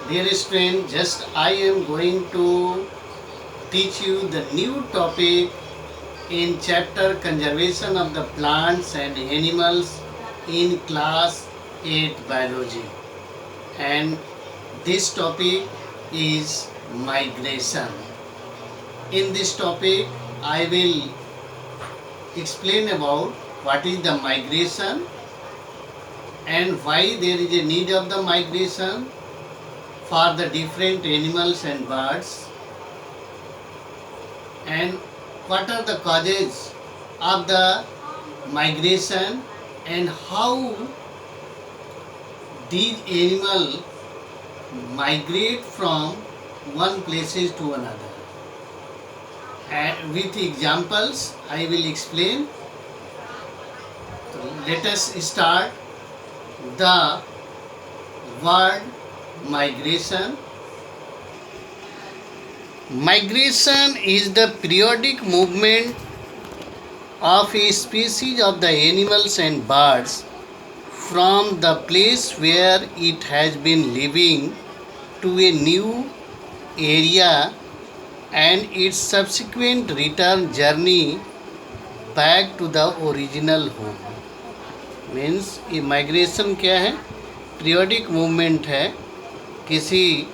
Dear student, just I am going to teach you the new topic in chapter Conservation of the Plants and Animals in class 8 biology, and this topic is migration. In this topic I will explain about what is the migration and why there is a need of the migration for the different animals and birds, and what are the causes of the migration and how these animals migrate from one places to another. And with examples I will explain. So let us start the word migration. Migration is the periodic movement of a species of the animals and birds from the place where it has been living to a new area and its subsequent return journey back to the original home. Means ये migration क्या है? Periodic movement है किसी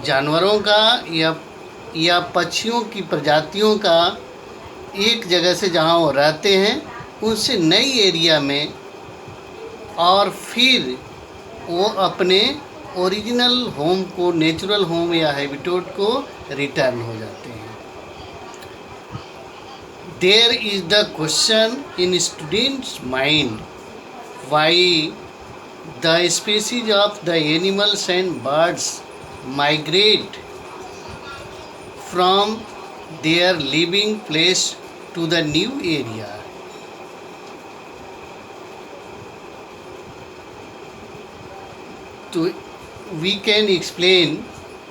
जानवरों का या पक्षियों की प्रजातियों का एक जगह से जहाँ वो रहते हैं उनसे नई एरिया में, और फिर वो अपने ओरिजिनल होम को, नेचुरल होम या हैबिटेट को रिटर्न हो जाते हैं. There is the question in students' mind why the species of the animals and birds migrate from their living place to the new area. So we can explain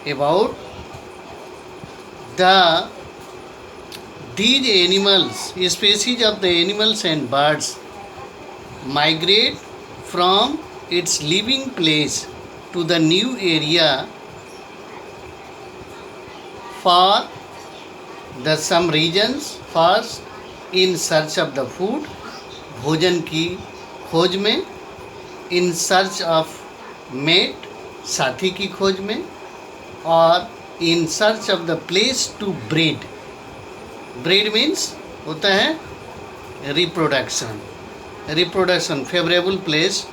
about these animals, species of the animals and birds migrate from its living place to the new area for the some reasons. First, in search of the food, भोजन की खोज में, in search of mate, साथी की खोज में, और in search of the place to breed. Breed means होता है reproduction, favourable place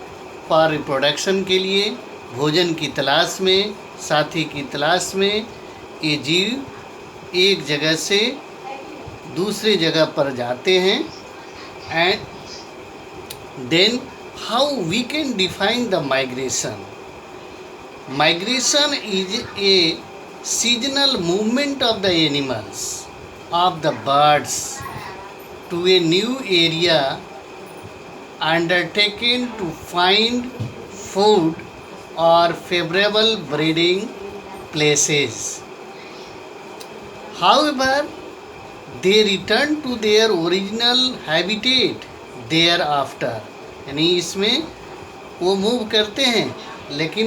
for reproduction के लिए, भोजन की तलाश में, साथी की तलाश में ये जीव एक जगह से दूसरी जगह पर जाते हैं. And then how we can define the migration. Migration is a seasonal movement of the animals, of the birds to a new area undertaken to find food or favorable breeding places. However, they return to their original habitat thereafter. यानी इसमें वो move करते हैं लेकिन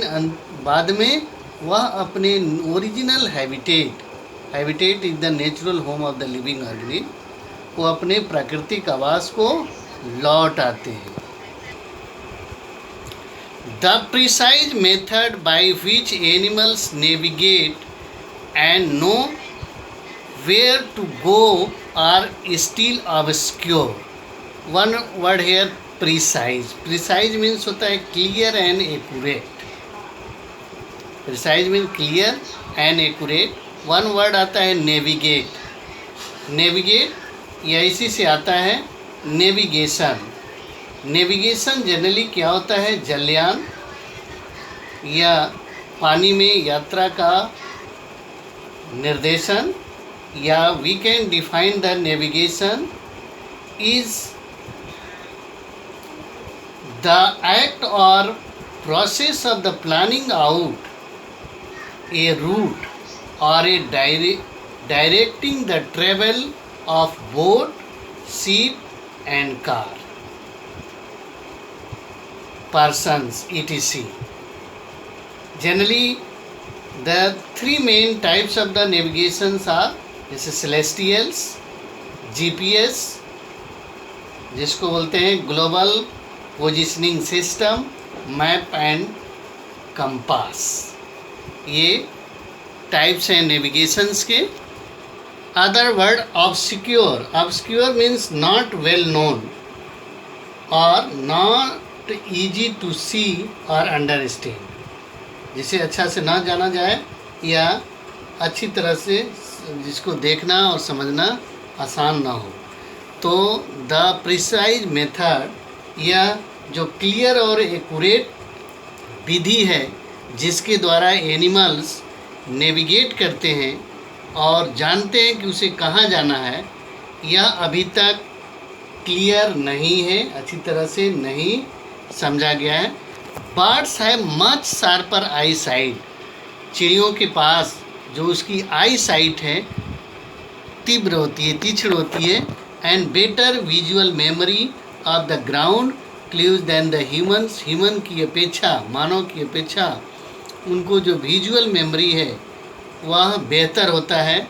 बाद में वह अपने original habitat is the natural home of the living organism, वो अपने प्राकृतिक आवास को लौट आते हैं. The precise method by which animals navigate and know where to go are still obscure. One word here, precise. Precise means होता है clear and accurate. Precise means clear and accurate. One word आता है navigate. Navigate या इसी से आता है navigation. Navigation generally क्या होता है? जलयान या पानी में यात्रा का निर्देशन, या we can define the navigation is the act और process of the planning out a route or a directing the travel of boat, ship and car, persons, etc. Generally, the three main types of the navigations are जैसे celestials, GPS जिसको बोलते हैं global positioning system, map and compass, ये types हैं navigations के. Other word obscure. Obscure means not well known और not easy to सी और understand, जिसे अच्छा से ना जाना जाए या अच्छी तरह से जिसको देखना और समझना आसान ना हो. तो द प्रिसाइज मेथड या जो क्लियर और एक्यूरेट विधि है जिसके द्वारा एनिमल्स नेविगेट करते हैं और जानते हैं कि उसे कहाँ जाना है, यह अभी तक क्लियर नहीं है, अच्छी तरह से नहीं समझा गया है. बर्ड्स है मच शार्पर आई साइट. चिड़ियों के पास जो उसकी आई साइट है तीव्र होती है, तीक्ष्ण होती है. And better visual memory of the ground clues than the humans. Human की अपेक्षा, मानव की अपेक्षा उनको जो विजुअल मेमोरी है वह बेहतर होता है.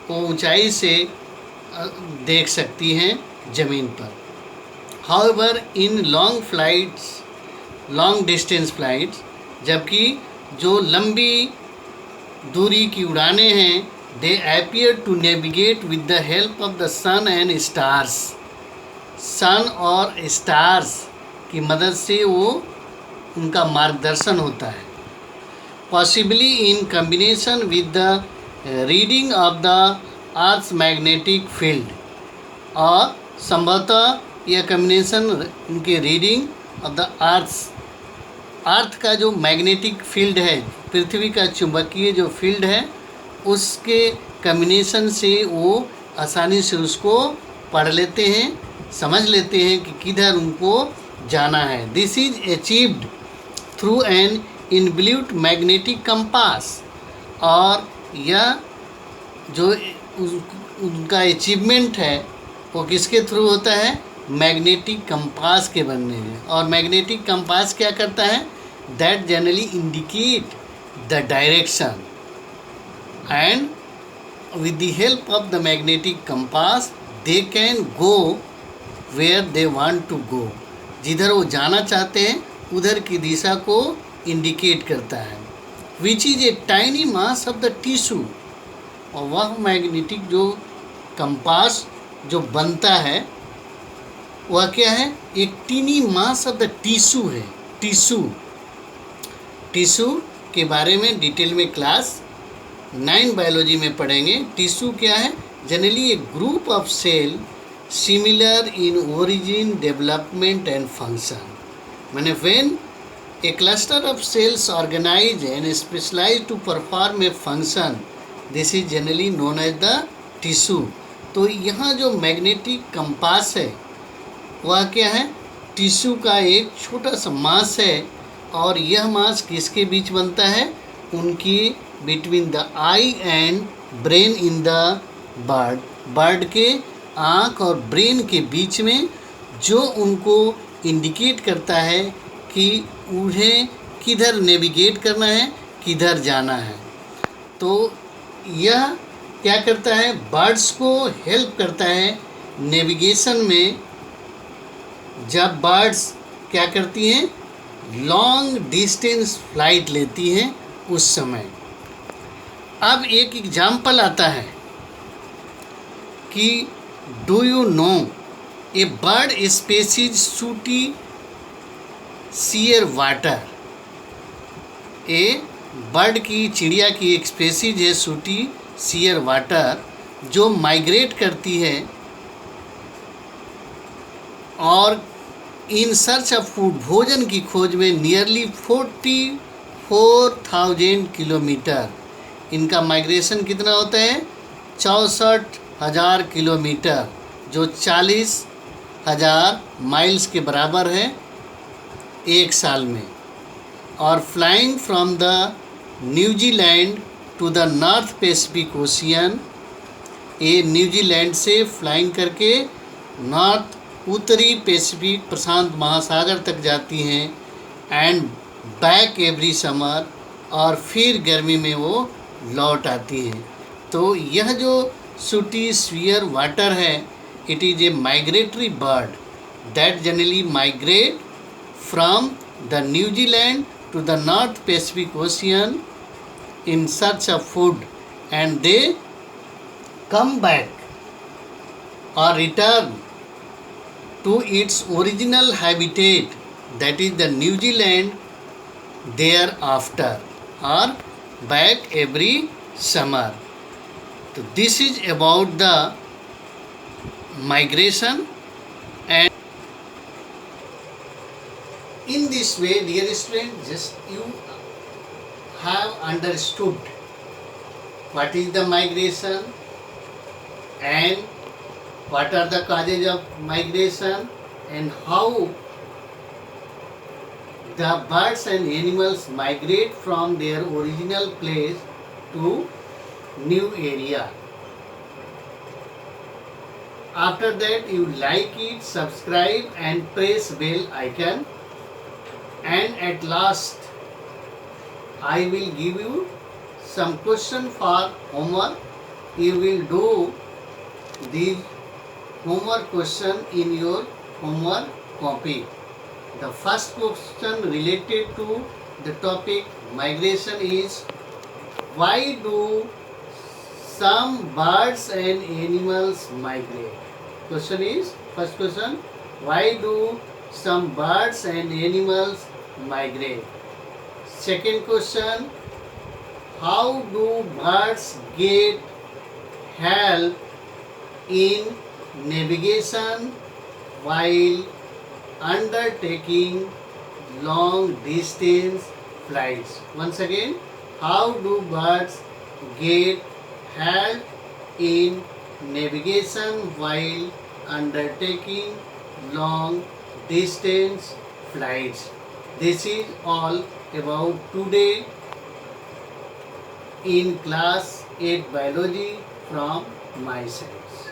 वो ऊंचाई से देख सकती हैं ज़मीन पर. However in long flights, long distance flights, जबकि जो लंबी दूरी की उड़ानें हैं, they appear to navigate with the help of the sun and stars. Sun और स्टार्स की मदद से वो उनका मार्गदर्शन होता है. Possibly in combination with the reading of the earth's magnetic field. और संभवतः यह कम्बिनेशन उनके रीडिंग ऑफ द अर्थ का जो मैग्नेटिक फील्ड है, पृथ्वी का चुंबकीय जो फील्ड है, उसके कम्बिनेशन से वो आसानी से उसको पढ़ लेते हैं, समझ लेते हैं कि किधर उनको जाना है. This is achieved through an inbuilt magnetic compass. और यह जो उनका अचीवमेंट है वो किसके थ्रू होता है? मैग्नेटिक कंपास के बनने में. और मैग्नेटिक कंपास क्या करता है? That generally indicate the direction, and with the help of the magnetic compass they can go where they want to go. जिधर वो जाना चाहते हैं उधर की दिशा को इंडिकेट करता है. Which is a tiny mass of the tissue. और वह मैग्नेटिक जो कंपास जो बनता है वह क्या है? एक tiny mass of the tissue है. टिश्यू के बारे में डिटेल में क्लास 9 बायोलॉजी में पढ़ेंगे. टिश्यू क्या है? Generally a group of cell similar in origin, development and function. मैंने when a cluster of cells organize and specialize to perform a function, this is generally known as the tissue. तो यहाँ जो magnetic compass है वह क्या है? Tissue का एक छोटा सा मास है. और यह मास किसके बीच बनता है? उनकी between the I and brain in the bird. Bird के आँख और ब्रेन के बीच में, जो उनको इंडिकेट करता है कि उन्हें किधर नेविगेट करना है, किधर जाना है. तो यह क्या करता है? बर्ड्स को हेल्प करता है नेविगेशन में. जब बर्ड्स क्या करती हैं? लॉन्ग डिस्टेंस फ्लाइट लेती हैं उस समय. अब एक एग्जाम्पल आता है कि do you know a bird species sooty shearwater. A bird की, चिड़िया की एक स्पीसीज है सूटी सीयर वाटर, जो माइग्रेट करती है और इन सर्च ऑफ फूड, भोजन की खोज में नियरली 44,000 किलोमीटर. इनका माइग्रेशन कितना होता है? 64,000 किलोमीटर, जो 40,000 माइल्स के बराबर है एक साल में. और flying from the New Zealand to the North Pacific Ocean. ये न्यूजीलैंड से फ्लाइंग करके नॉर्थ, उत्तरी पैसिफिक प्रशांत महासागर तक जाती हैं. And back every summer. और फिर गर्मी में वो लौट आती है। तो यह जो सूटी स्फीयर वाटर है, it is a migratory bird that generally migrate from the New Zealand to the North Pacific Ocean in search of food, and they come back or return to its original habitat, that is the New Zealand, thereafter or back every summer. So this is about the migration, and in this way, dear student, just you have understood what is the migration and what are the causes of migration and how the birds and animals migrate from their original place to new area. After that, you like it, subscribe and press bell icon. And at last, I will give you some question for homework. You will do these homework question in your homework copy. The first question related to the topic migration is, why do some birds and animals migrate? Question is, first question, why do some birds and animals migrate? Second question, how do birds get help in navigation while undertaking long distance flights? Once again, how do birds get help in navigation while undertaking long distance flights? This is all about today in class 8 biology from my science.